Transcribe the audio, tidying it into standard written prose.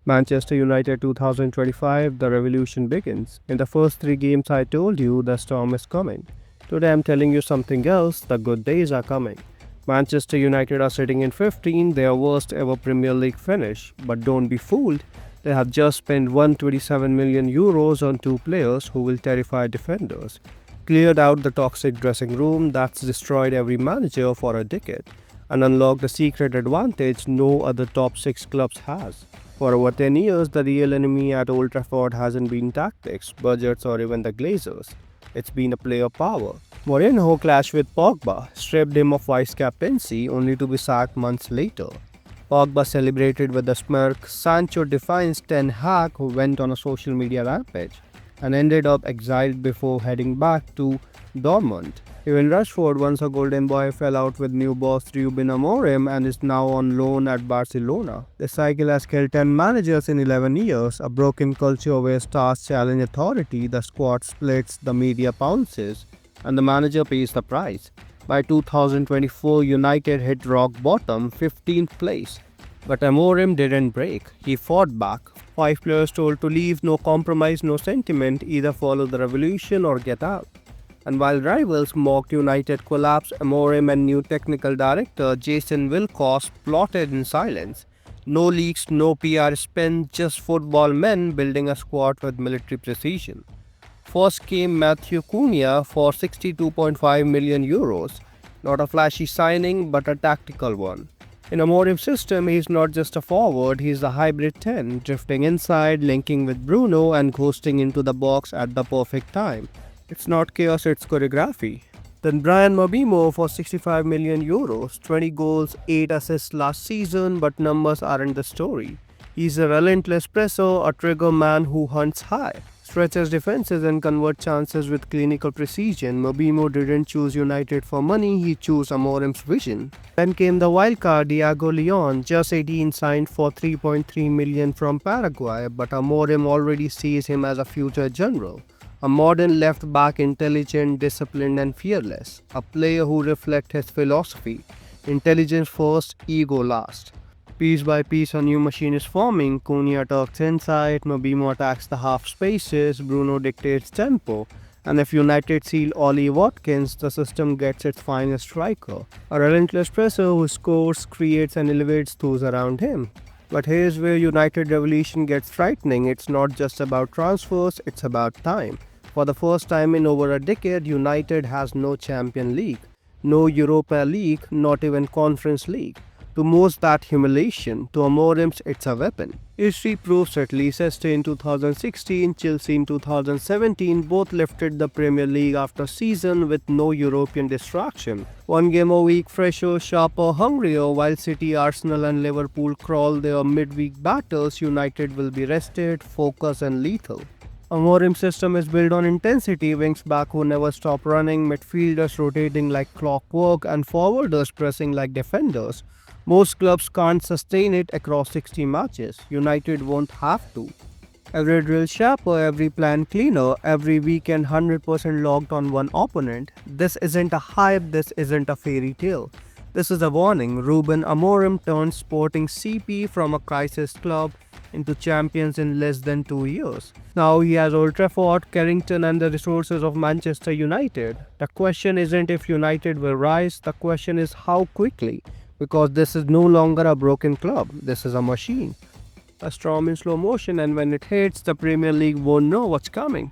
Manchester United 2025, the revolution begins. In the first three games, I told you the storm is coming. Today, I'm telling you something else, the good days are coming. Manchester United are sitting in 15, their worst ever Premier League finish. But don't be fooled, they have just spent 127 million euros on two players who will terrify defenders. Cleared out the toxic dressing room that's destroyed every manager for a decade and unlocked a secret advantage no other top 6 clubs has. For over 10 years, the real enemy at Old Trafford hasn't been tactics, budgets, or even the Glazers. It's been a player power. Mourinho clashed with Pogba, stripped him of vice captaincy only to be sacked months later. Pogba celebrated with a smirk. Sancho defies Ten Hag, who went on a social media rampage and ended up exiled before heading back to Dortmund. Even Rashford, once a golden boy, fell out with new boss Ruben Amorim and is now on loan at Barcelona. The cycle has killed 10 managers in 11 years, a broken culture where stars challenge authority, the squad splits, the media pounces, and the manager pays the price. By 2024, United hit rock bottom, 15th place. But Amorim didn't break. He fought back. Five players told to leave, no compromise, no sentiment, either follow the revolution or get out. And while rivals mocked United collapse, Amorim and new technical director Jason Wilcox plotted in silence. No leaks, no PR spin, just football men building a squad with military precision. First came Matthew Cunha for 62.5 million euros. Not a flashy signing, but a tactical one. In Amorim's system, he's not just a forward, he's a hybrid 10, drifting inside, linking with Bruno, and ghosting into the box at the perfect time. It's not chaos, it's choreography. Then Brian Mobimo for 65 million euros, 20 goals, 8 assists last season, but numbers aren't the story. He's a relentless presser, a trigger man who hunts high, stretches defenses and converts chances with clinical precision. Mobimo didn't choose United for money, he chose Amorim's vision. Then came the wildcard Diego Leon, just 18, signed for 3.3 million from Paraguay, but Amorim already sees him as a future general. A modern left back, intelligent, disciplined, and fearless. A player who reflects his philosophy: intelligence first, ego last. Piece by piece, a new machine is forming. Cunha tucks inside, Mobimo attacks the half spaces, Bruno dictates tempo. And if United seal Ollie Watkins, the system gets its finest striker. A relentless presser who scores, creates, and elevates those around him. But here's where United revolution gets frightening. It's not just about transfers, it's about time. For the first time in over a decade, United has no Champions League, no Europa League, not even Conference League. To most, that humiliation. To Amorim's, it's a weapon. History proves it. Leicester in 2016, Chelsea in 2017 both lifted the Premier League after a season with no European distraction. One game a week, fresher, sharper, hungrier. While City, Arsenal and Liverpool crawl their midweek battles, United will be rested, focused and lethal. Amorim's system is built on intensity, wings back who never stop running, midfielders rotating like clockwork, and forwarders pressing like defenders. Most clubs can't sustain it across 60 matches. United won't have to. Every drill sharper, every plan cleaner, every weekend 100% locked on one opponent. This isn't a hype, this isn't a fairy tale. This is a warning. Ruben Amorim turned Sporting CP from a crisis club into champions in less than 2 years. Now he has Old Trafford, Carrington and the resources of Manchester United. The question isn't if United will rise, the question is how quickly. Because this is no longer a broken club, this is a machine. A storm in slow motion, and when it hits, the Premier League won't know what's coming.